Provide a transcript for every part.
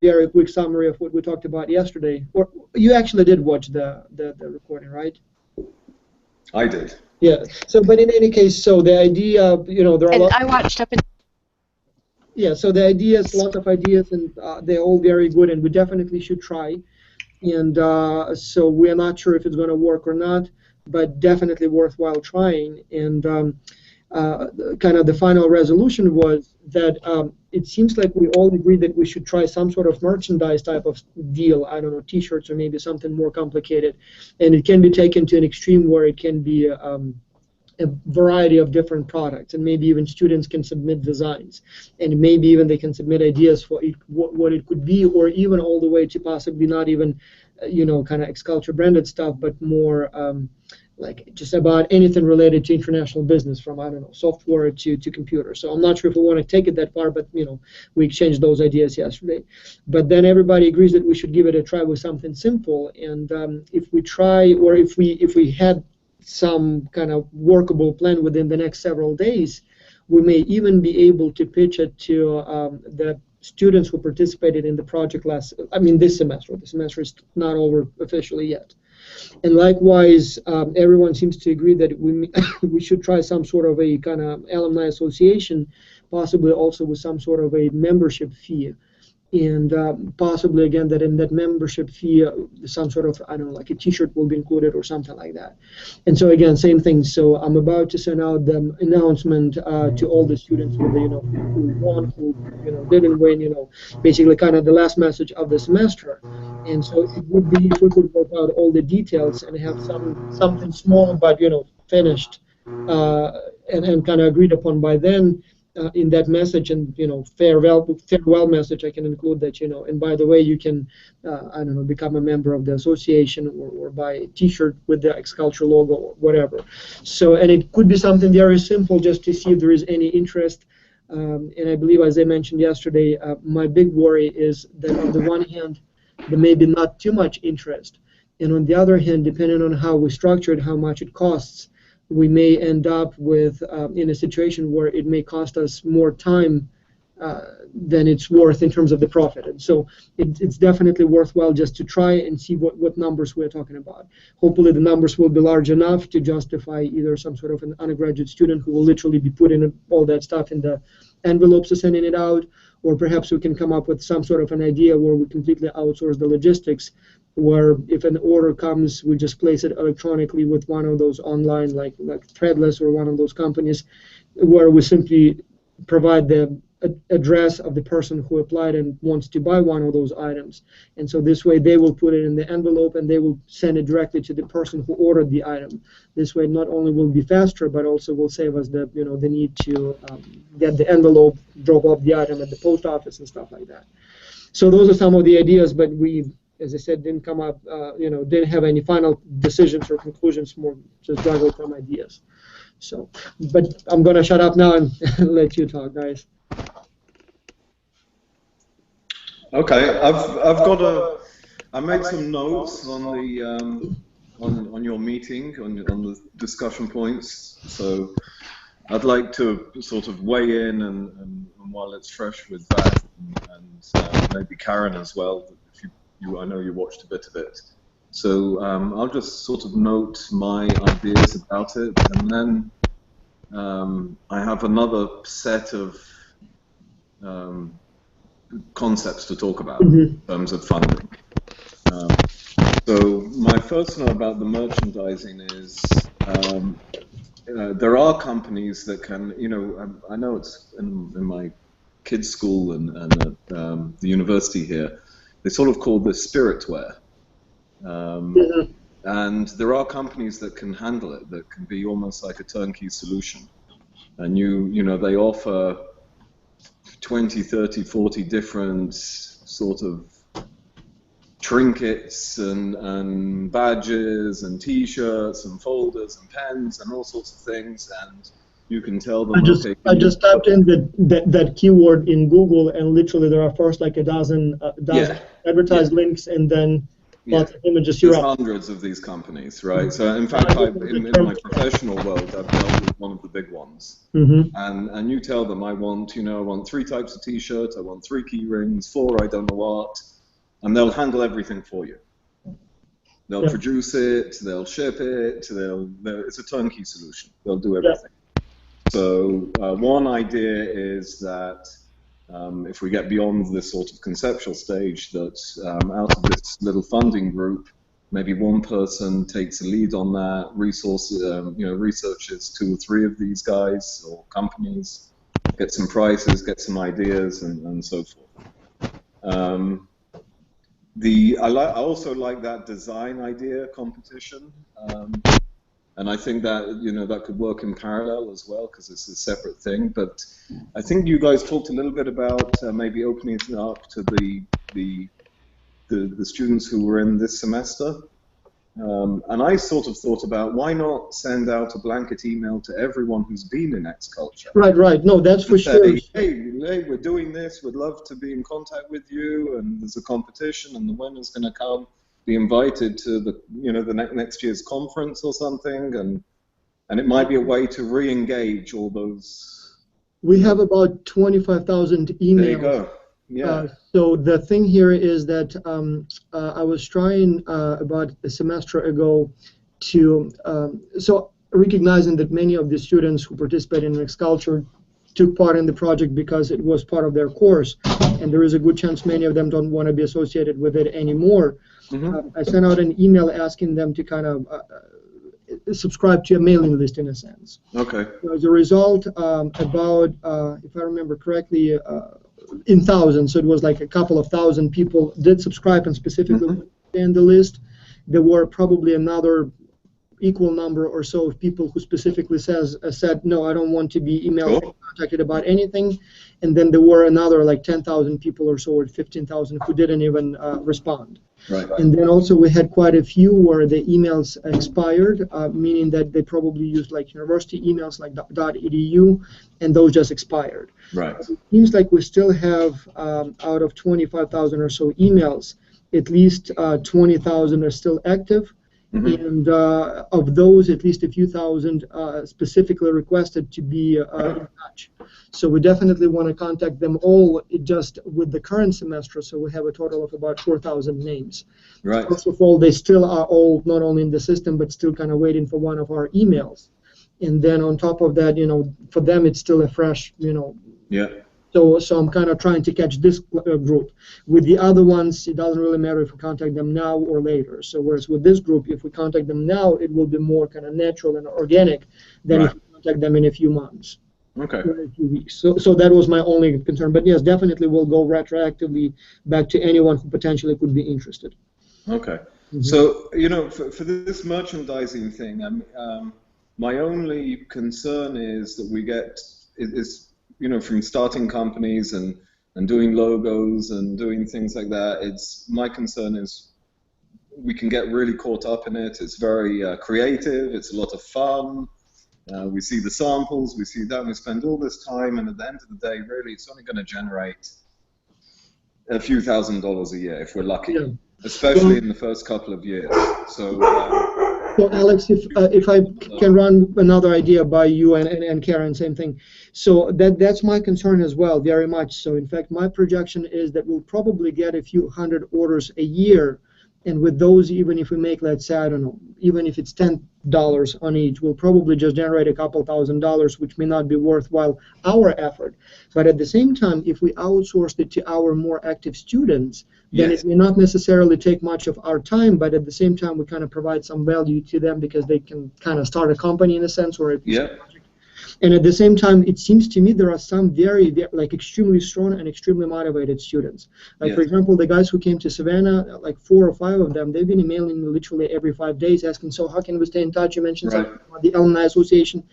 very quick summary of what we talked about yesterday. Or you actually did watch the recording, right? I did. Yeah. So, but in any case, so the idea, you know, there are. And I watched up in. Yeah. So the ideas, lots of ideas, and they're all very good, and we definitely should try. And so we're not sure if it's going to work or not, but definitely worthwhile trying. And kind of the final resolution was that it seems like we all agree that we should try some sort of merchandise type of deal. I don't know, T-shirts or maybe something more complicated. And it can be taken to an extreme where it can be a variety of different products, and maybe even students can submit designs, and maybe even they can submit ideas for it, what it could be, or even all the way to possibly not even, you know, kind of ex-culture branded stuff, but more like just about anything related to international business, from, I don't know, software to computers. So I'm not sure if we want to take it that far, but you know, we exchanged those ideas yesterday. But then everybody agrees that we should give it a try with something simple, and if we try, or if we had some kind of workable plan within the next several days, we may even be able to pitch it to the students who participated in the project this semester. The semester is not over officially yet. And likewise, everyone seems to agree that we should try some sort of a kind of alumni association, possibly also with some sort of a membership fee. And possibly, again, that in that membership fee, some sort of, I don't know, like a T-shirt will be included or something like that. And so, again, same thing. So I'm about to send out the announcement to all the students who, you know, who won, who, you know, didn't win, you know, basically kind of the last message of the semester. And so it would be, if we could work out all the details and have something small but, you know, finished and kind of agreed upon by then, in that message, and you know, farewell message, I can include that, you know, and by the way, you can I don't know, become a member of the association, or buy a T-shirt with the ex-culture logo or whatever. So, and it could be something very simple, just to see if there is any interest. And I believe, as I mentioned yesterday, my big worry is that on the one hand, there may be not too much interest, and on the other hand, depending on how we structure it, how much it costs, we may end up with in a situation where it may cost us more time than it's worth in terms of the profit. And so it's definitely worthwhile just to try and see what numbers we're talking about. Hopefully the numbers will be large enough to justify either some sort of an undergraduate student who will literally be putting all that stuff in the envelopes and sending it out, or perhaps we can come up with some sort of an idea where we completely outsource the logistics, where if an order comes, we just place it electronically with one of those online, like Threadless or one of those companies, where we simply provide the address of the person who applied and wants to buy one of those items. And so this way they will put it in the envelope and they will send it directly to the person who ordered the item. This way not only will it be faster, but also will save us the, you know, the need to get the envelope, drop off the item at the post office and stuff like that. So those are some of the ideas, but we, as I said, didn't come up, you know, didn't have any final decisions or conclusions, more just juggled some ideas. So, but I'm going to shut up now and let you talk, guys. Okay, I made some notes on the on your meeting, on the discussion points. So I'd like to sort of weigh in and while it's fresh with that, and maybe Karen as well. If I know you watched a bit of it. So I'll just sort of note my ideas about it, and then I have another set of concepts to talk about in terms of funding. So my first note about the merchandising is there are companies that can, you know, I know it's in my kids' school and at the university here, they sort of call this spiritware. And there are companies that can handle it, that can be almost like a turnkey solution. And you know, they offer 20, 30, 40 different sort of trinkets and badges and T-shirts and folders and pens and all sorts of things, and you can tell them. I just typed in that keyword in Google, and literally there are first like a dozen advertised links, and then lots of images There's here. hundreds of these companies, right? So in fact, in my professional world, I've dealt with one of the big ones, and you tell them I want 3 types of T-shirts, I want 3 key rings, 4 I don't know what, and they'll handle everything for you. They'll produce it, they'll ship it, it's a turnkey solution. They'll do everything. So one idea is that if we get beyond this sort of conceptual stage, that out of this little funding group, maybe one person takes a lead on that, researches 2 or 3 of these guys or companies, get some prices, get some ideas, and so forth. I also like that design idea competition, and I think that that could work in parallel as well, because it's a separate thing. But I think you guys talked a little bit about maybe opening it up to the students who were in this semester. And I sort of thought about, why not send out a blanket email to everyone who's been in X Culture? Right. No, that's for sure. Hey, we're doing this. We'd love to be in contact with you, and there's a competition, and the winner's going to come, be invited to the next year's conference or something, and it might be a way to re-engage all those. We have about 25,000 emails. There you go. Yeah. So the thing here is that I was trying about a semester ago to so recognizing that many of the students who participated in X Culture took part in the project because it was part of their course, and there is a good chance many of them don't want to be associated with it anymore. I sent out an email asking them to kind of subscribe to a mailing list in a sense. Okay. So as a result, about, if I remember correctly, in thousands, so it was like a couple of thousand people did subscribe and specifically in the list. There were probably another equal number or so of people who specifically said, no, I don't want to be emailed or contacted about anything. And then there were another like 10,000 people or so, or 15,000 who didn't even respond. Right. And then also we had quite a few where the emails expired, meaning that they probably used like university emails like .edu, and those just expired. Right. It seems like we still have, out of 25,000 or so emails, at least 20,000 are still active. And of those, at least a few thousand specifically requested to be in touch. So we definitely want to contact them all just with the current semester, so we have a total of about 4,000 names. Right. First of all, they still are all not only in the system, but still kind of waiting for one of our emails. And then on top of that, for them, it's still a fresh, Yeah. So I'm kind of trying to catch this group. With the other ones, it doesn't really matter if we contact them now or later. So whereas with this group, if we contact them now, it will be more kind of natural and organic than if we contact them in a few months. Okay. Or a few weeks. So that was my only concern. But yes, definitely we'll go retroactively back to anyone who potentially could be interested. Okay. So, for this merchandising thing, my only concern is that we get from starting companies and doing logos and doing things like that. My concern is we can get really caught up in it. It's very creative. It's a lot of fun. We see the samples. We see that. We spend all this time, and at the end of the day, really, it's only going to generate a few $1,000s a year if we're lucky, especially in the first couple of years. So Alex, if I can run another idea by you and Karen, same thing. So that's my concern as well, very much. So in fact, my projection is that we'll probably get a few hundred orders a year. And with those, even if we make, let's say, I don't know, even if it's $10 on each, we'll probably just generate a couple $1,000s, which may not be worthwhile our effort. But at the same time, if we outsourced it to our more active students, then it may not necessarily take much of our time, but at the same time, we kind of provide some value to them because they can kind of start a company in a sense, or a piece of project. And at the same time, it seems to me there are some very like extremely strong and extremely motivated students. Like, for example, the guys who came to Savannah, like 4 or 5 of them, they've been emailing me literally every 5 days asking, so how can we stay in touch? You mentioned something about the Alumni Association.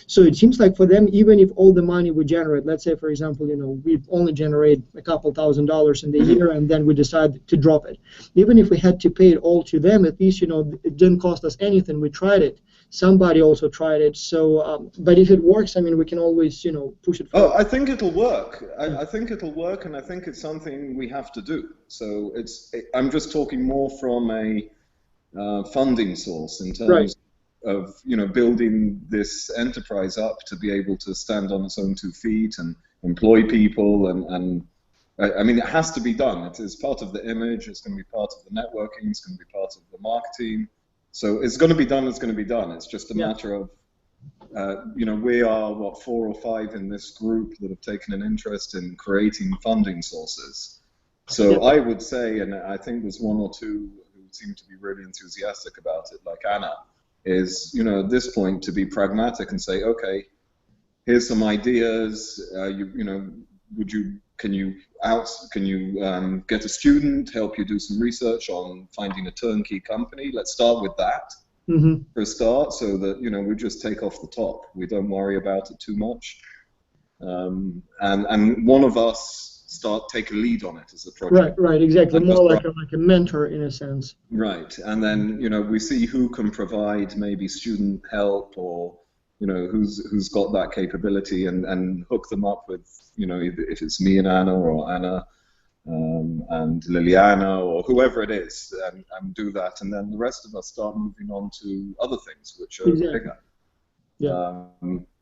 So it seems like for them, even if all the money we generate, let's say, for example, we only generate a couple $1,000s in the year, and then we decide to drop it. Even if we had to pay it all to them, at least, it didn't cost us anything. We tried it. somebody also tried it. So, but if it works, I mean, we can always, push it Oh, forward. I think it'll work. I think it'll work, and I think it's something we have to do. So I'm just talking more from a funding source in Right. terms of building this enterprise up to be able to stand on its own 2 feet and employ people, and I mean, it has to be done. It is part of the image. It's going to be part of the networking. It's going to be part of the marketing. So it's going to be done. It's going to be done. It's just a matter of we are, 4 or 5 in this group that have taken an interest in creating funding sources. So I would say, and I think there's 1 or 2 who seem to be really enthusiastic about it, like Anna, is, at this point to be pragmatic and say, okay, here's some ideas. Can you get a student, help you do some research on finding a turnkey company? Let's start with that. For a start, so that we just take off the top. We don't worry about it too much, and one of us take a lead on it as a project. Right, exactly. More like a mentor in a sense. Right, and then we see who can provide maybe student help, or who's got that capability, and hook them up with if it's me and Anna, or Anna and Liliana, or whoever it is, and do that, and then the rest of us start moving on to other things which are bigger. Yeah.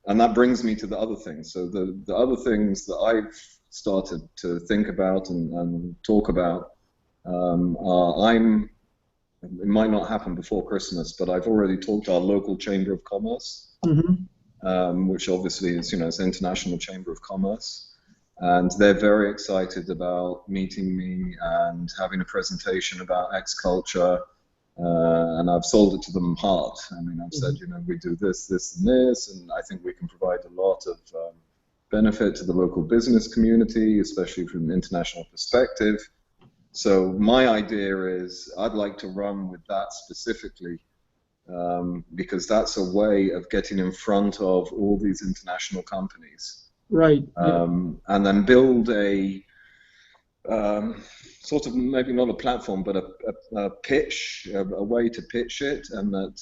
And that brings me to the other things. So the other things that I've started to think about and talk about are, it might not happen before Christmas, but I've already talked to our local Chamber of Commerce, which obviously is, it's International Chamber of Commerce. And they're very excited about meeting me and having a presentation about X culture. And I've sold it to them hard. I mean, I've said, we do this, this, and this, and I think we can provide a lot of benefit to the local business community, especially from an international perspective. So my idea is I'd like to run with that specifically, because that's a way of getting in front of all these international companies. Right. And then build a sort of, maybe not a platform, but a pitch, a way to pitch it, and that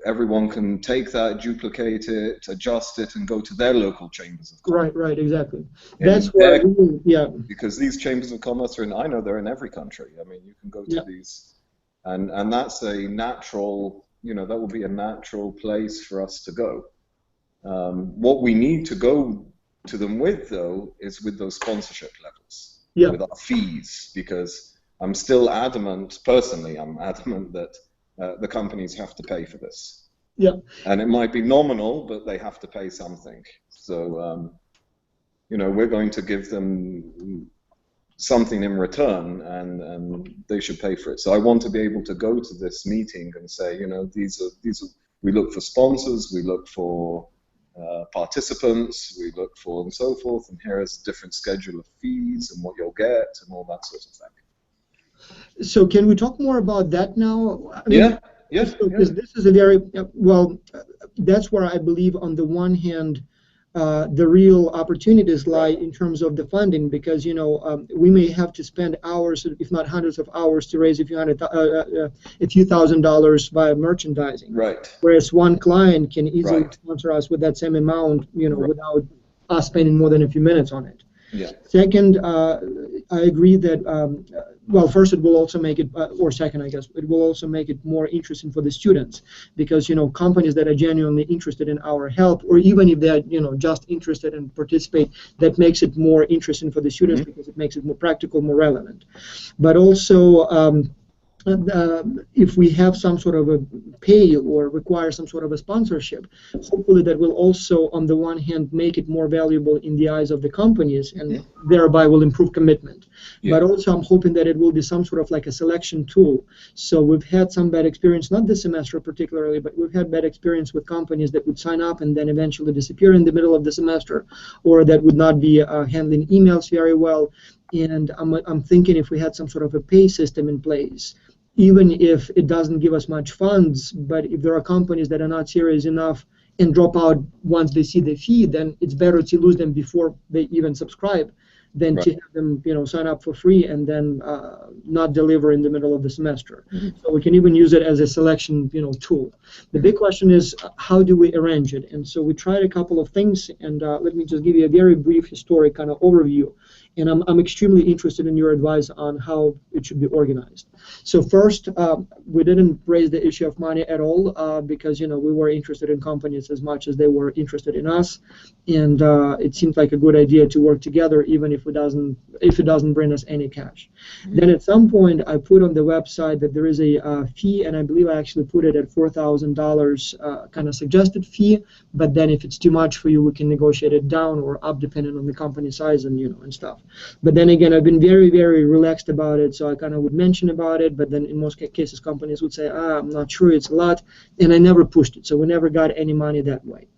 everyone can take that, duplicate it, adjust it, and go to their local chambers of commerce. Right, exactly. That's where, because these chambers of commerce I know they're in every country. I mean, you can go to these, and that's a natural, that will be a natural place for us to go. What we need to go to them with, though, is with those sponsorship levels, with our fees, because I'm still adamant, personally, I'm adamant that the companies have to pay for this. And it might be nominal, but they have to pay something. So, we're going to give them something in return, and they should pay for it. So I want to be able to go to this meeting and say, these are, we look for sponsors, we look for participants, we look for, and so forth, and here is a different schedule of fees and what you'll get and all that sort of thing. So can we talk more about that now? I mean, because this is a very, that's where I believe on the one hand, the real opportunities lie in terms of the funding, because we may have to spend hours, if not hundreds of hours, to raise a few $1,000 via merchandising. Right. Whereas one client can easily sponsor us with that same amount, without us spending more than a few minutes on it. Second, I agree that, first it will also make it, or second, I guess, it will also make it more interesting for the students, because, companies that are genuinely interested in our help, or even if they're, just interested and participate, that makes it more interesting for the students, because it makes it more practical, more relevant. But also, if we have some sort of a pay or require some sort of a sponsorship, hopefully that will also, on the one hand, make it more valuable in the eyes of the companies, and thereby will improve commitment. But also I'm hoping that it will be some sort of like a selection tool. So we've had some bad experience, not this semester particularly, but we've had bad experience with companies that would sign up and then eventually disappear in the middle of the semester, or that would not be handling emails very well. And I'm thinking if we had some sort of a pay system in place, even if it doesn't give us much funds, but if there are companies that are not serious enough and drop out once they see the fee, then it's better to lose them before they even subscribe than to have them, sign up for free and then, not deliver in the middle of the semester. So we can even use it as a selection, tool. The big question is, how do we arrange it? And so we tried a couple of things, and let me just give you a very brief historic kind of overview. And I'm extremely interested in your advice on how it should be organized. So first, we didn't raise the issue of money at all because we were interested in companies as much as they were interested in us, and it seemed like a good idea to work together, even if it doesn't bring us any cash. Then at some point, I put on the website that there is a fee, and I believe I actually put it at $4,000 kind of suggested fee. But then if it's too much for you, we can negotiate it down or up depending on the company size and and stuff. But then again, I've been very, very relaxed about it, so I kind of would mention about it, but then in most cases companies would say, I'm not sure, it's a lot, and I never pushed it, so we never got any money that way.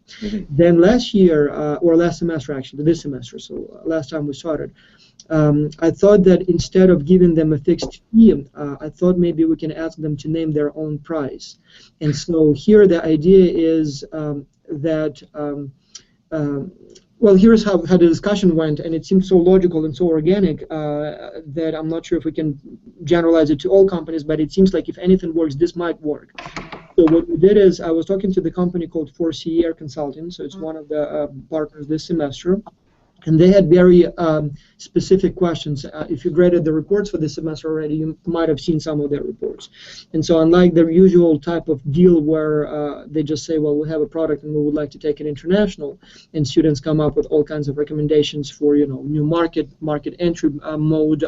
Then last year, or last semester actually, this semester, so last time we started, I thought that instead of giving them a fixed fee, I thought maybe we can ask them to name their own price. And so here the idea is well, here's how the discussion went, and it seemed so logical and so organic that I'm not sure if we can generalize it to all companies, but it seems like if anything works, this might work. So what we did is I was talking to the company called 4C Air Consulting, so it's one of the partners this semester. And they had very specific questions. If you graded the reports for this semester already, you might have seen some of their reports. And so unlike the usual type of deal where they just say, well, we have a product and we would like to take it international, and students come up with all kinds of recommendations for, new market entry mode,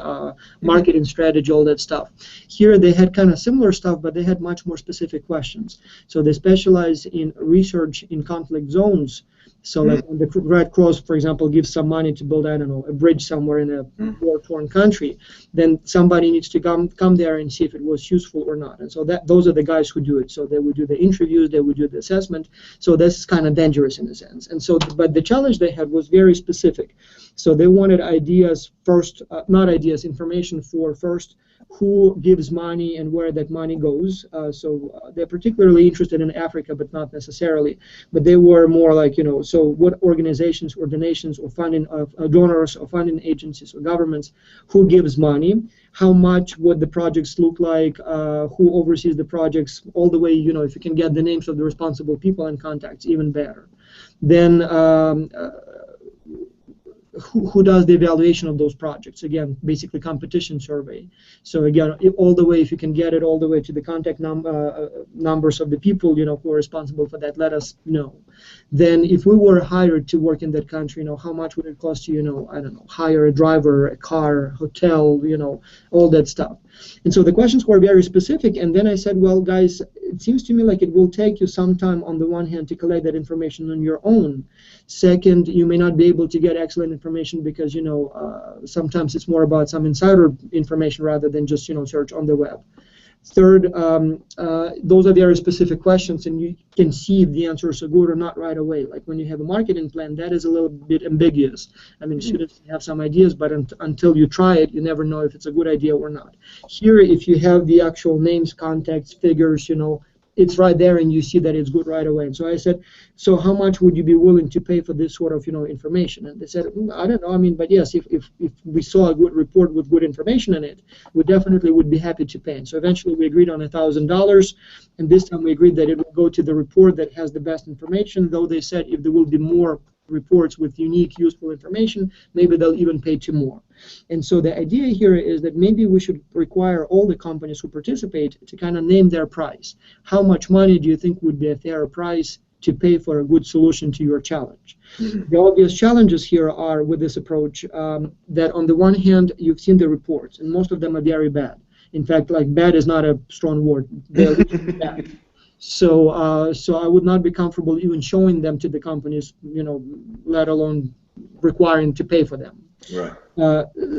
marketing strategy, all that stuff. Here they had kind of similar stuff, but they had much more specific questions. So they specialize in research in conflict zones. So like when the Red Cross, for example, gives some money to build, I don't know, a bridge somewhere in a war-torn country, then somebody needs to come there and see if it was useful or not. And so those are the guys who do it. So they would do the interviews, they would do the assessment. So that's kind of dangerous in a sense. And so, but the challenge they had was very specific. So they wanted ideas first, not ideas, information for first, who gives money and where that money goes. So they're particularly interested in Africa, but not necessarily. But they were more like, so what organizations or donations or funding of donors or funding agencies or governments, who gives money, how much would the projects look like, who oversees the projects, all the way, if you can get the names of the responsible people and contacts, even better. Then who does the evaluation of those projects? Again, basically competition survey. So again, all the way, if you can get it all the way to the contact numbers of the people, who are responsible for that, let us know. Then if we were hired to work in that country, how much would it cost you, I don't know, hire a driver, a car, hotel, all that stuff. And so the questions were very specific, and then I said, well, guys, it seems to me like it will take you some time on the one hand to collect that information on your own. Second, you may not be able to get excellent information because, sometimes it's more about some insider information rather than just, search on the web. Third, those are very specific questions, and you can see if the answers are good or not right away. Like when you have a marketing plan, that is a little bit ambiguous. I mean, students have some ideas, but until you try it, you never know if it's a good idea or not. Here, if you have the actual names, contacts, figures, it's right there, and you see that it's good right away. And so I said, so how much would you be willing to pay for this sort of, information? And they said, I don't know. I mean, but yes, if we saw a good report with good information in it, we definitely would be happy to pay. And so eventually we agreed on $1,000, and this time we agreed that it will go to the report that has the best information, though they said if there will be more reports with unique, useful information, maybe they'll even pay two more. And so the idea here is that maybe we should require all the companies who participate to kind of name their price. How much money do you think would be a fair price to pay for a good solution to your challenge? The obvious challenges here are with this approach that on the one hand, you've seen the reports, and most of them are very bad. In fact, like bad is not a strong word. They're bad. So I would not be comfortable even showing them to the companies, let alone requiring to pay for them. Right.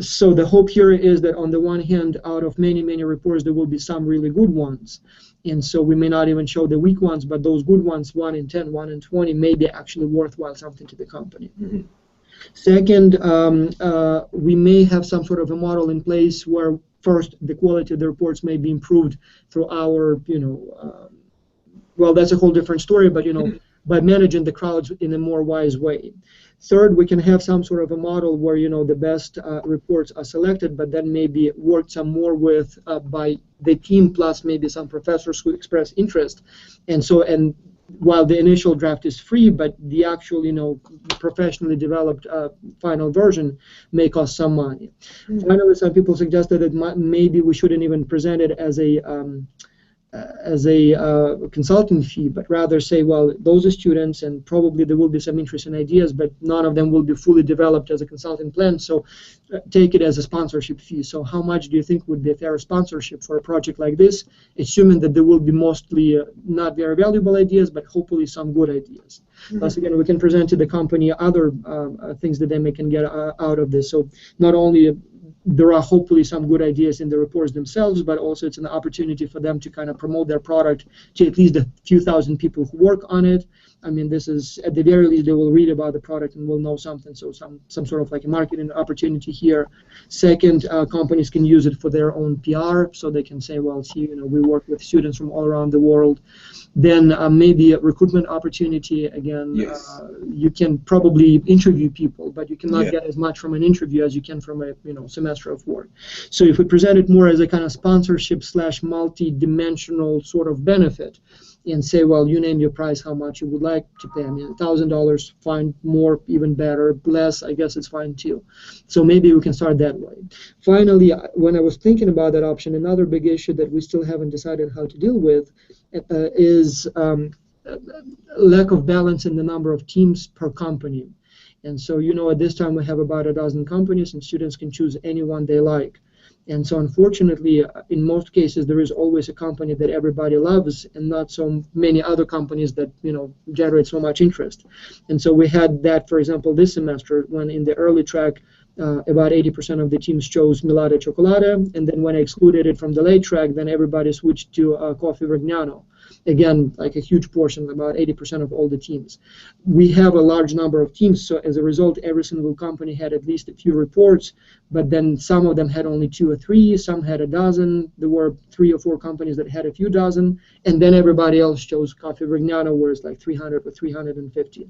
So the hope here is that on the one hand, out of many, many reports, there will be some really good ones. And so we may not even show the weak ones, but those good ones, 1 in 10, 1 in 20, may be actually worthwhile something to the company. Second, we may have some sort of a model in place where first, the quality of the reports may be improved through our, well, that's a whole different story, but, by managing the crowds in a more wise way. Third, we can have some sort of a model where the best reports are selected, but then maybe worked some more with by the team plus maybe some professors who express interest, and while the initial draft is free, but the actual professionally developed final version may cost some money. Finally, some people suggested that maybe we shouldn't even present it as a consulting fee, but rather say, well, those are students, and probably there will be some interesting ideas, but none of them will be fully developed as a consulting plan, so take it as a sponsorship fee. So how much do you think would be a fair sponsorship for a project like this, assuming that there will be mostly not very valuable ideas, but hopefully some good ideas? Plus, again, we can present to the company other things that they can get out of this. So not only there are hopefully some good ideas in the reports themselves, but also it's an opportunity for them to kind of promote their product to at least a few thousand people who work on it. I mean, this is, at the very least, they will read about the product and will know something, so some sort of like a marketing opportunity here. Second, companies can use it for their own PR, so they can say, well, see, we work with students from all around the world. Then maybe a recruitment opportunity. Again, Yes. You can probably interview people, but you cannot get as much from an interview as you can from a semester of work. So if we present it more as a kind of sponsorship / multi-dimensional sort of benefit, and say, well, you name your price, how much you would like to pay. I mean, $1,000, fine. More, even better. Less, I guess it's fine too. So maybe we can start that way. Finally, when I was thinking about that option, another big issue that we still haven't decided how to deal with is lack of balance in the number of teams per company. And so, at this time we have about a dozen companies, and students can choose any one they like. And so, unfortunately, in most cases, there is always a company that everybody loves, and not so many other companies that generate so much interest. And so we had that, for example, this semester, when in the early track, about 80% of the teams chose Milata Chocolate, and then when I excluded it from the late track, then everybody switched to Coffee Vignano. Again, like a huge portion, about 80% of all the teams. We have a large number of teams, so as a result, every single company had at least a few reports, but then some of them had only 2 or 3, some had a dozen. There were 3 or 4 companies that had a few dozen, and then everybody else chose Coffee Vignano, where it's like 300 or 350.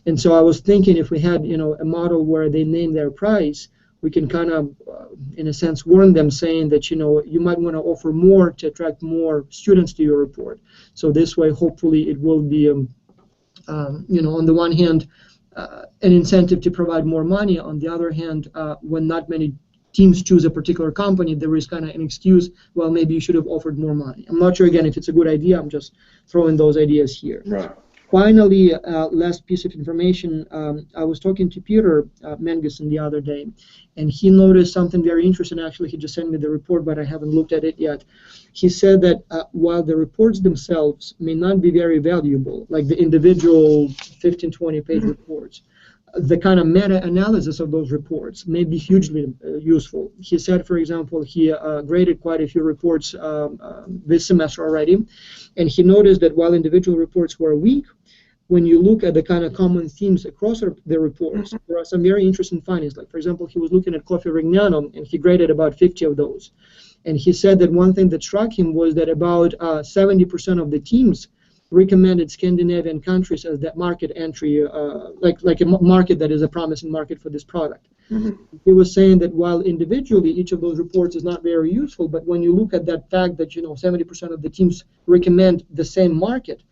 And so I was thinking, if we had a model where they name their price, we can kind of, in a sense, warn them, saying that you might want to offer more to attract more students to your report. So this way, hopefully, it will be, on the one hand, an incentive to provide more money. On the other hand, when not many teams choose a particular company, there is kind of an excuse, well, maybe you should have offered more money. I'm not sure, again, if it's a good idea. I'm just throwing those ideas here. Right. Finally, last piece of information, I was talking to Peter Mengeson the other day, and he noticed something very interesting. Actually, he just sent me the report, but I haven't looked at it yet. He said that while the reports themselves may not be very valuable, like the individual 15, 20-page reports, the kind of meta-analysis of those reports may be hugely useful. He said, for example, he graded quite a few reports this semester already, and he noticed that while individual reports were weak, when you look at the kind of common themes across the reports, there are some very interesting findings. Like, for example, he was looking at Coffee Vignano, and he graded about 50 of those. And he said that one thing that struck him was that about 70% of the teams recommended Scandinavian countries as that market entry, like a market that is a promising market for this product. He was saying that while individually each of those reports is not very useful, but when you look at that fact that 70% of the teams recommend the same market,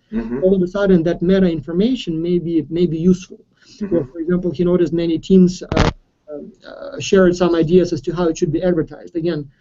all of a sudden that meta information may be useful. Or, for example, he noticed many teams shared some ideas as to how it should be advertised. Again,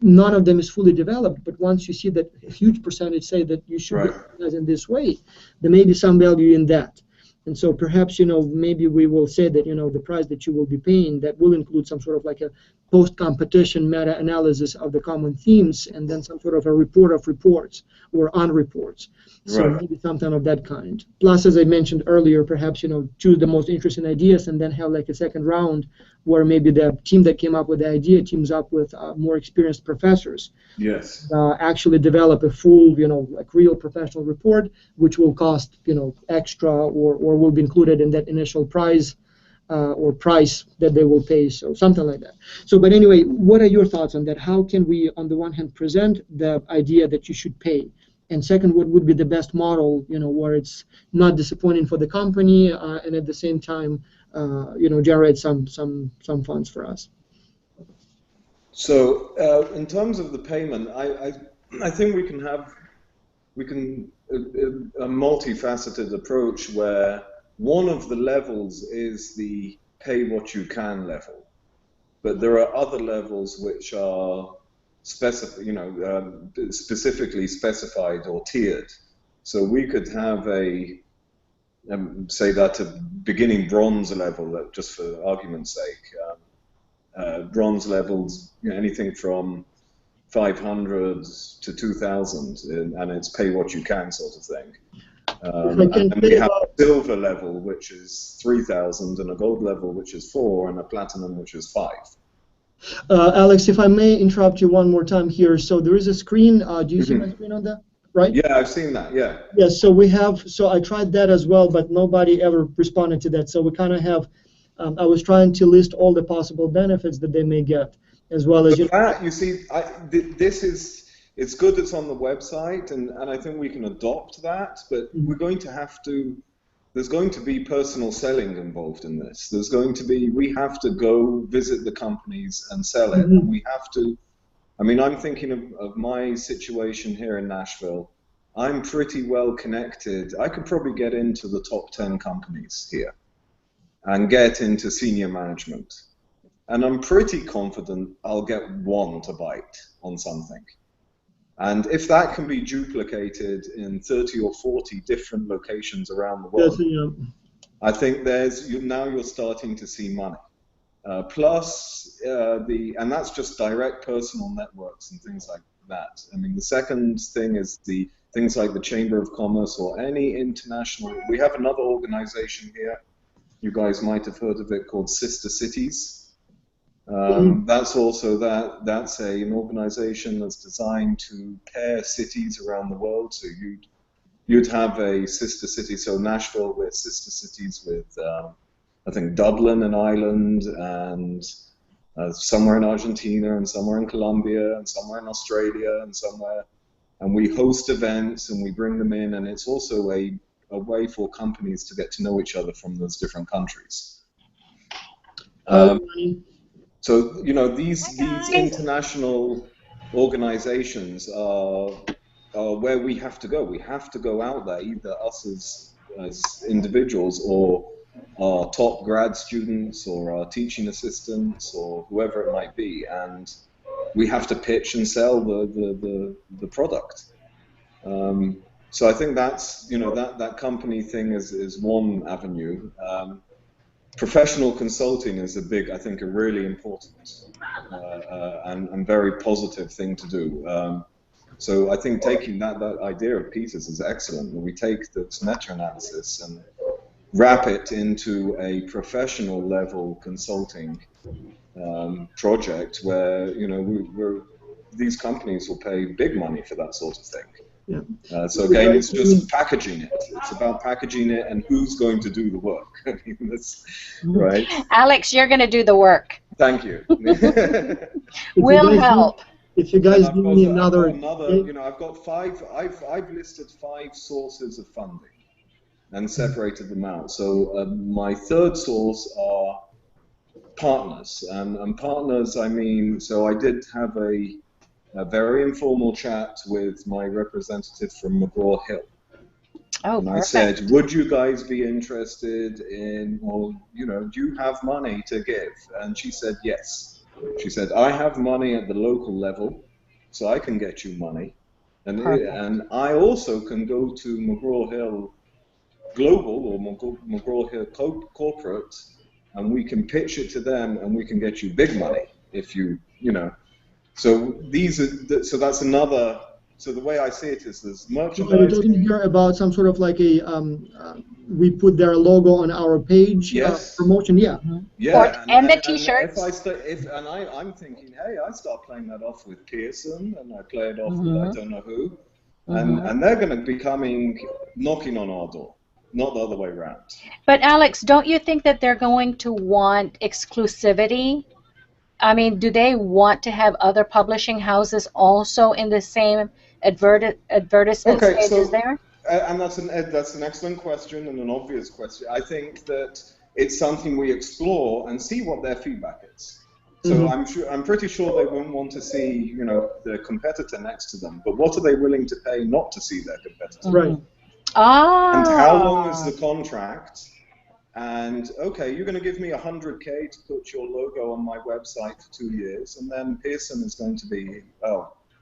none of them is fully developed, but once you see that a huge percentage say that you should be advertised in this way, there may be some value in that. And so perhaps, maybe we will say that, the price that you will be paying, that will include some sort of like a post-competition meta-analysis of the common themes, and then some sort of a report of reports or on reports. So maybe something of that kind. Plus, as I mentioned earlier, perhaps, choose the most interesting ideas and then have like a second round where maybe the team that came up with the idea teams up with more experienced professors. Yes. Actually develop a full, like real professional report, which will cost, extra or will be included in that initial prize or price that they will pay, so something like that. So, but anyway, what are your thoughts on that? How can we, on the one hand, present the idea that you should pay? And second, what would be the best model, where it's not disappointing for the company and at the same time generate some funds for us. So in terms of the payment, I think we can a multifaceted approach where one of the levels is the pay what you can level, but there are other levels which are specifically specified or tiered. So we could have say that a beginning bronze level, just for argument's sake, bronze levels, anything from 500 to 2,000, and it's pay what you can sort of thing. And we have a silver level, which is 3,000, and a gold level, which is 4, and a platinum, which is 5. Alex, if I may interrupt you one more time here. So there is a screen. Do you see my screen on that? Right? Yeah, I've seen that. Yeah. Yes. So I tried that as well, but nobody ever responded to that. So we kind of have. I was trying to list all the possible benefits that they may get, as well as you see, this is. It's good it's on the website, and I think we can adopt that, but we're going to have to, there's going to be personal selling involved in this. We have to go visit the companies and sell it. And we have to, I'm thinking of my situation here in Nashville. I'm pretty well connected. I could probably get into the top 10 companies here and get into senior management. And I'm pretty confident I'll get one to bite on something. And if that can be duplicated in 30 or 40 different locations around the world, I think now you're starting to see money. Plus, and that's just direct personal networks and things like that. The second thing is the things like the Chamber of Commerce or any international. We have another organization here. You guys might have heard of it, called Sister Cities. That's also that's an organization that's designed to pair cities around the world. So you'd have a sister city. So Nashville, we're sister cities with I think Dublin in Ireland, and somewhere in Argentina, and somewhere in Colombia, and somewhere in Australia, and somewhere. And we host events and we bring them in, and it's also a way for companies to get to know each other from those different countries. So, these international organizations are where we have to go. We have to go out there, either us as individuals, or our top grad students, or our teaching assistants, or whoever it might be, and we have to pitch and sell the product. So I think that's, that company thing is one avenue. Professional consulting is I think a really important and very positive thing to do. So I think taking that idea of pieces is excellent. We take this meta-analysis and wrap it into a professional level consulting project where, these companies will pay big money for that sort of thing. Yeah. So again, it's just packaging it. It's about packaging it and who's going to do the work. That's right. Alex, you're going to do the work. Thank you. We'll help. If you guys give me another, I've got 5. I've listed 5 sources of funding and separated them out. So my third source are partners, and partners. So I did have a very informal chat with my representative from McGraw-Hill. Oh, and perfect. I said, would you guys be interested in, do you have money to give? And she said, yes. She said, I have money at the local level, so I can get you money. And I also can go to McGraw-Hill Global or McGraw-Hill Corporate, and we can pitch it to them, and we can get you big money if you. So that's another. So the way I see it is, there's merchandise. Are you talking here about some sort of like we put their logo on our page? Yes. Promotion, yeah. Yeah. And the T-shirts. I'm thinking, hey, I start playing that off with Pearson, and I play it off with I don't know who, and they're going to be knocking on our door, not the other way around. But Alex, don't you think that they're going to want exclusivity? Do they want to have other publishing houses also in the same advertisement stage as there? And that's an excellent question and an obvious question. I think that it's something we explore and see what their feedback is. So I'm pretty sure they wouldn't want to see, the competitor next to them. But what are they willing to pay not to see their competitor? Right. And how long is the contract? And okay, you're going to give me $100K to put your logo on my website for 2 years, and then Pearson is going to be,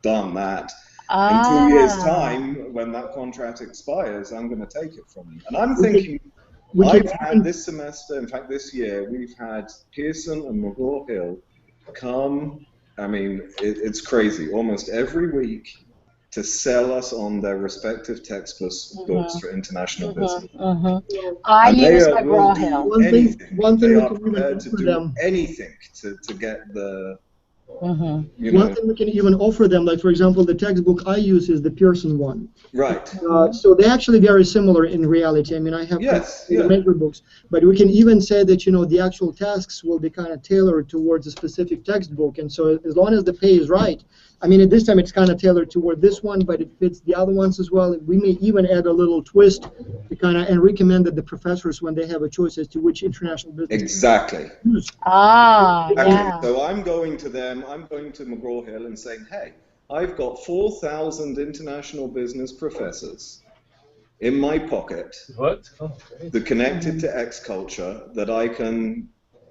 done that. In 2 years' time, when that contract expires, I'm going to take it from you. And I'm thinking, I've had this semester, in fact this year, we've had Pearson and McGraw-Hill come, I mean, it's crazy, almost every week to sell us on their respective textbooks for international business. I and use they McGraw-Hill. will do anything. One thing they we are can even prepared to offer do them. anything to get the, One thing we can even offer them, like for example, the textbook I use is the Pearson one. Right. So they're actually very similar in reality. I mean, I have the maker books, but we can even say that the actual tasks will be kind of tailored towards a specific textbook, and so as long as the pay is right. I mean, at this time it's kind of tailored toward this one, but it fits the other ones as well. We may even add a little twist to and recommend that the professors, when they have a choice as to which international business. Exactly. Yeah. So I'm going to them, I'm going to McGraw-Hill and saying, hey, I've got 4,000 international business professors in my pocket that connected to X culture that I can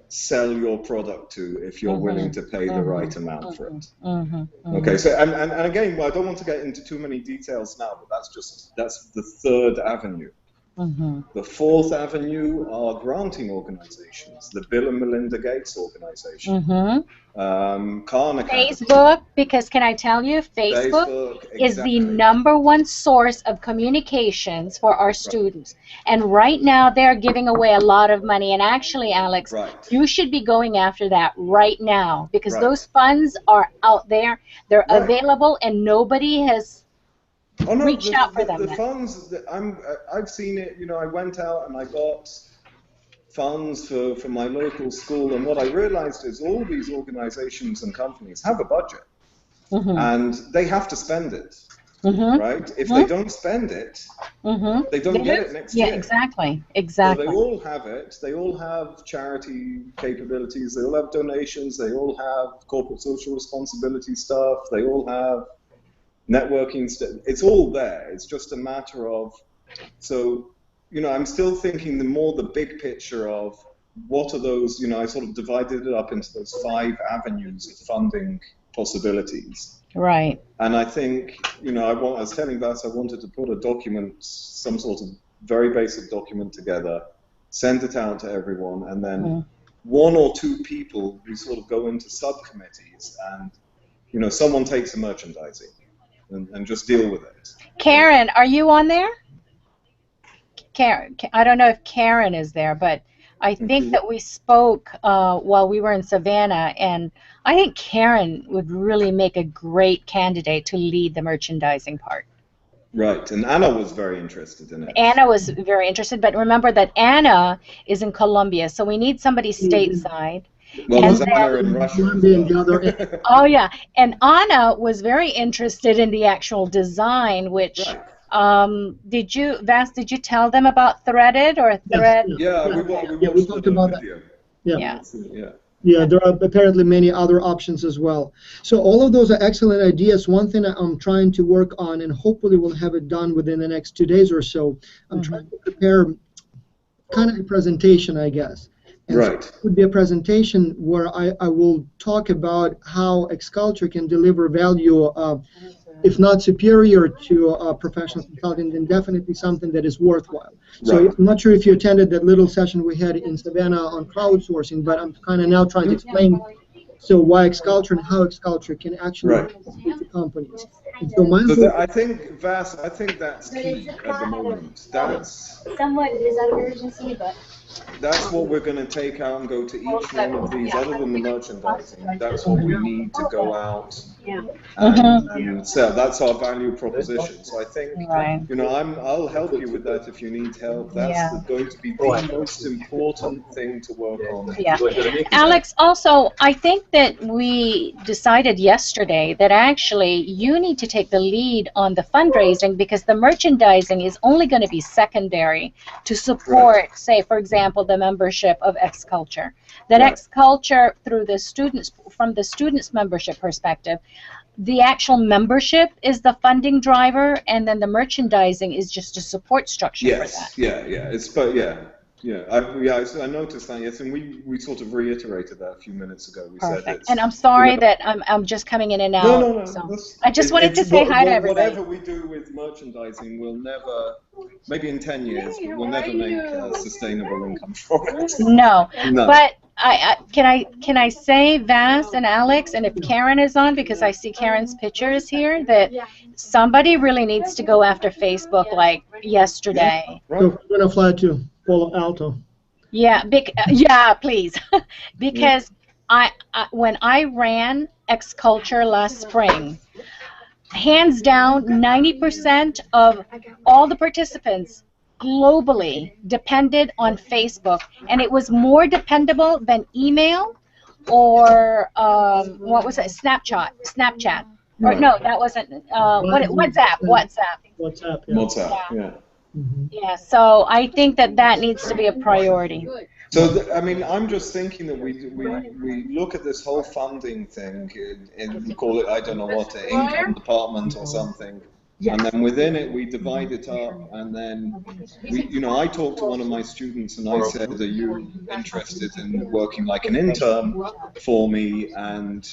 sell your product to if you're willing to pay the right amount for it. Okay, so and again, I don't want to get into too many details now, but that's the third avenue. The fourth avenue are granting organizations, the Bill and Melinda Gates organization, Khan Academy. Facebook, because can I tell you, Facebook is the #1 source of communications for our students. And right now they're giving away a lot of money. And actually, Alex, you should be going after that right now because those funds are out there. They're available and nobody has reached out for them. The funds, I've seen it, I went out and I got funds for my local school, and what I realized is all these organizations and companies have a budget, and they have to spend it, right? If they don't spend it, they don't get it next year. Yeah, exactly. So they all have it. They all have charity capabilities. They all have donations. They all have corporate social responsibility stuff. They all have networking stuff. It's all there. It's just a matter of, I'm still thinking the big picture of what are those, I sort of divided it up into those 5 avenues of funding possibilities. Right. And I think, I was telling Vas I wanted to put a document, some sort of very basic document together, send it out to everyone, and then 1 or 2 people who sort of go into subcommittees and, someone takes the merchandising and just deal with it. Karen, are you on there? Karen, I don't know if Karen is there, but I think that we spoke while we were in Savannah, and I think Karen would really make a great candidate to lead the merchandising part. Right, and Anna was very interested in it. Anna was very interested, but remember that Anna is in Colombia, so we need somebody stateside. Well, there's Anna in Russia as well. Oh, yeah, and Anna was very interested in the actual design, which... did you tell them about Threaded or Thread? Yeah, we talked about that. Yeah, there are apparently many other options as well. So all of those are excellent ideas. One thing I'm trying to work on, and hopefully we'll have it done within the next 2 days or so, I'm trying to prepare kind of a presentation, I guess. And so it would be a presentation where I will talk about how X-Culture can deliver value if not superior to professional consulting, then definitely something that is worthwhile. So I'm not sure if you attended that little session we had in Savannah on crowdsourcing, but I'm kind of now trying to explain why X-Culture and how X-Culture can actually speak to companies. And so I think, Vas, that's key at the moment. That's what we're going to take out and go to each one of these, other than the merchandising. That's what we need to go out And so that's our value proposition. So I think, Right. I'll help you with that if you need help. That's Yeah. going to be the most important thing to work on. Yeah. Alex, also, I think that we decided yesterday that actually you need to take the lead on the fundraising because the merchandising is only going to be secondary to support, say, for example, the membership of X Culture. That Right. X Culture, through the students, from the students' membership perspective, the actual membership is the funding driver, and then the merchandising is just a support structure for that. Yes, I noticed that, yes, and we sort of reiterated that a few minutes ago. We said Perfect. And it's, I'm sorry that I'm just coming in and out. no, So that's, I just wanted to it's say hi to everybody. whatever we do with merchandising will never, maybe in 10 years, but we'll never make sustainable income from it. No, No. but can I say Vas and Alex, and if Karen is on, because I see Karen's pictures here, that somebody really needs to go after Facebook like yesterday. So we're gonna fly to Palo Alto. Yeah, yeah, please, because when I ran X Culture last spring, hands down, 90% of all the participants globally depended on Facebook, and it was more dependable than email or what was it? Snapchat. Or Right. no, that wasn't. WhatsApp. WhatsApp, yeah. WhatsApp, yeah. Yeah. So I think that needs to be a priority. So, I'm just thinking that we look at this whole funding thing, and we call it, I don't know what, an income department or something, and then within it we divide it up, and then I talked to one of my students and I said, are you interested in working like an intern for me and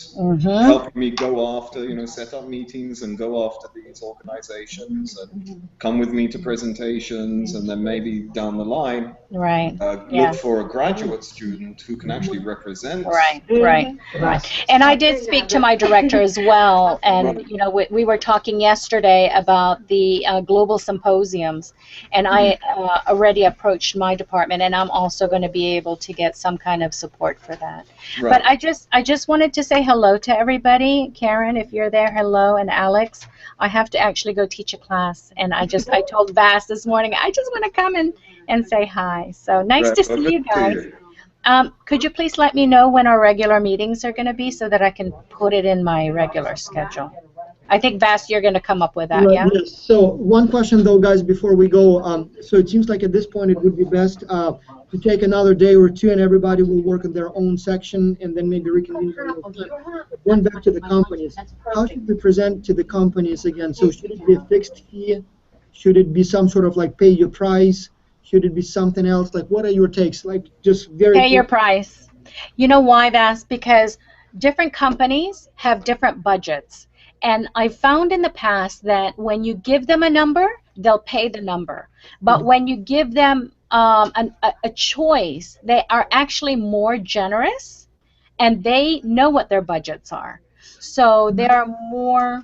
helping me go after, set up meetings and go after these organizations and come with me to presentations, and then maybe down the line Right. look for a graduate student who can actually represent. Right. And I did speak to my director as well, and we were talking yesterday about the global symposiums, and I already approached my department, and I'm also going to be able to get some kind of support for that. Right. But I just wanted to say hello to everybody. Karen, if you're there, hello, and Alex. I have to actually go teach a class, and I told Vas this morning I just want to come and say hi. So nice to see you guys. Could you please let me know when our regular meetings are going to be so that I can put it in my regular schedule? I think, Vas, you're going to come up with that, yeah? Yes. So one question, though, guys, before we go. So it seems like at this point it would be best to take another day or two, and everybody will work in their own section, and then maybe reconvene for another time. Going back to the companies, how should we present to the companies again? So should it be a fixed fee? Should it be some sort of like pay your price? Should it be something else? Like, what are your takes? Like, just very Pay your price. You know why, Vas? Because different companies have different budgets. And I've found in the past that when you give them a number, they'll pay the number. But when you give them a choice, they are actually more generous, and they know what their budgets are. So they are more.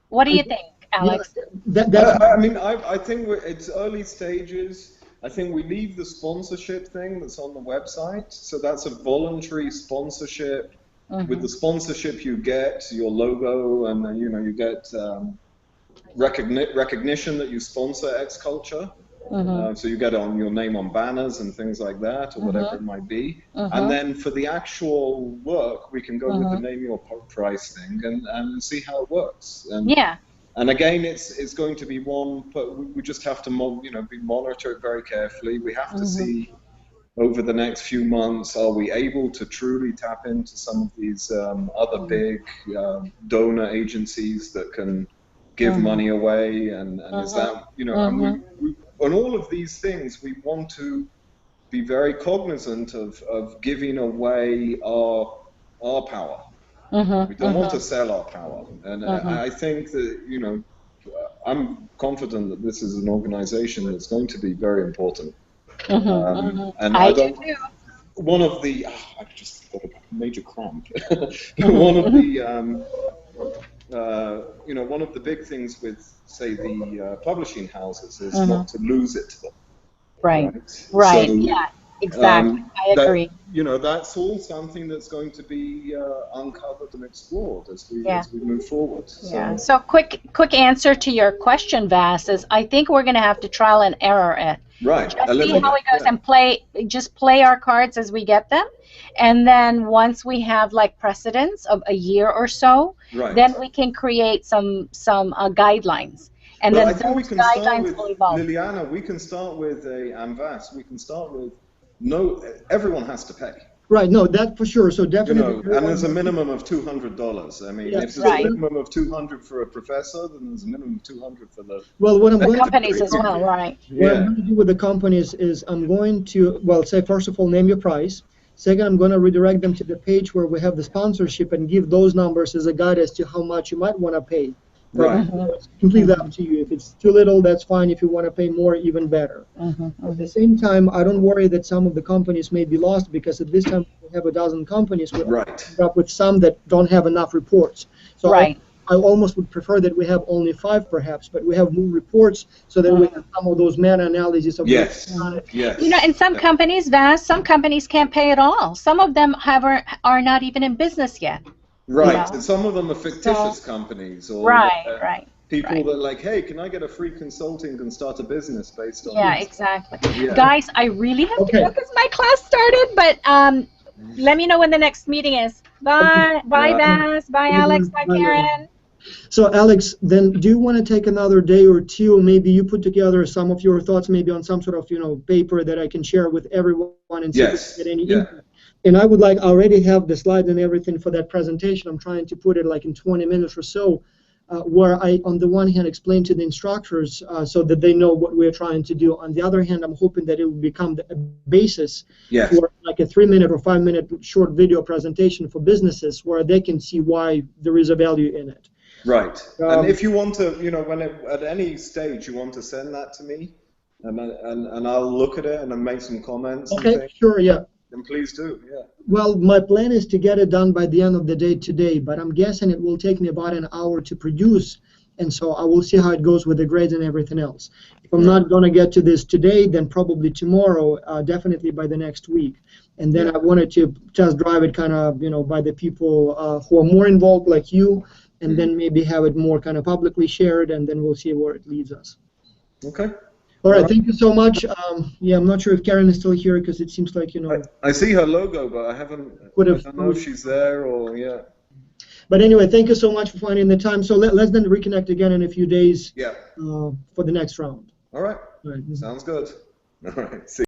What do you think, Alex? I think it's early stages. I think we leave the sponsorship thing that's on the website. So that's a voluntary sponsorship. With the sponsorship, you get your logo, and you get recognition that you sponsor X Culture. So you get on your name on banners and things like that, or whatever it might be. And then for the actual work, we can go with the name your price thing and see how it works. And again, it's going to be one, but we just have to monitor it very carefully. We have to see over the next few months, are we able to truly tap into some of these other big donor agencies that can give money away, and is that, and we, on all of these things, we want to be very cognizant of giving away our power. We don't want to sell our power, and I think that I'm confident that this is an organization that's going to be very important. And I do too. One of the I just got a major cramp. One of the one of the big things with, say, the publishing houses is not to lose it to them. Right. So, Yeah. Exactly. I agree. That's all something that's going to be uncovered and explored Yeah. as we move forward. Yeah. So So quick answer to your question, Vass, is I think we're going to have to trial and error it. right, a Just see little how bit. it goes and just play our cards as we get them. And then once we have like precedents of a year or so, Right. then we can create some guidelines. And Well, then I think we those can start guidelines with will evolve. Liliana. We can start with Amvas. We can start with no. Everyone has to pay. Right. No, that for sure. So definitely. And there's a minimum of $200. I mean, Yeah, if there's Right. a minimum of 200 for a professor, then there's a minimum of 200 for the. Well, what I'm The going companies to as well, right? What I'm Yeah. going to do with the companies is I'm going to, well, say first of all, name your price. Second, I'm going to redirect them to the page where we have the sponsorship and give those numbers as a guide as to how much you might want to pay. But Right. it's completely up to you. If it's too little, that's fine. If you want to pay more, even better. At the same time, I don't worry that some of the companies may be lost because at this time we have a dozen companies. We Right. end up with some that don't have enough reports. So Right. I almost would prefer that we have only 5 perhaps, but we have more reports so that we have some of those meta-analyses of Yes. what's on it. Yes. And some companies, Vass, some companies can't pay at all. Some of them are not even in business yet. Right. know. And some of them are fictitious companies or Right. people that like, hey, can I get a free consulting and start a business based on Yeah, this? exactly. Yeah. Guys, I really have to Okay. go because my class started, but let me know when the next meeting is. Bye. Bye, Vass. Bye, Alex. Bye, Bye, Karen. So Alex, then do you want to take another day or two? Maybe you put together some of your thoughts, maybe on some sort of paper that I can share with everyone and see if Yes. we get any Yeah. input. And I would like, I already have the slides and everything for that presentation. I'm trying to put it like in 20 minutes or so, where I, on the one hand, explain to the instructors so that they know what we're trying to do. On the other hand, I'm hoping that it will become a basis Yes. for like a 3-minute or 5-minute short video presentation for businesses where they can see why there is a value in it. Right. And if you want to, at any stage you want to send that to me, and I'll look at it and then make some comments. Okay, and things, sure, yeah. then please do. Yeah. Well, my plan is to get it done by the end of the day today, but I'm guessing it will take me about an hour to produce, and so I will see how it goes with the grades and everything else. If I'm not going to get to this today, then probably tomorrow, definitely by the next week. And then I wanted to just drive it kind of, by the people who are more involved like you, and then maybe have it more kind of publicly shared, and then we'll see where it leads us. Okay. All right, thank you so much. Yeah, I'm not sure if Karen is still here because it seems like, I see her logo, but I don't know if she's there or, yeah. But anyway, thank you so much for finding the time. So let's then reconnect again in a few days Yeah. for the next round. All right. All right. Sounds good. All right. See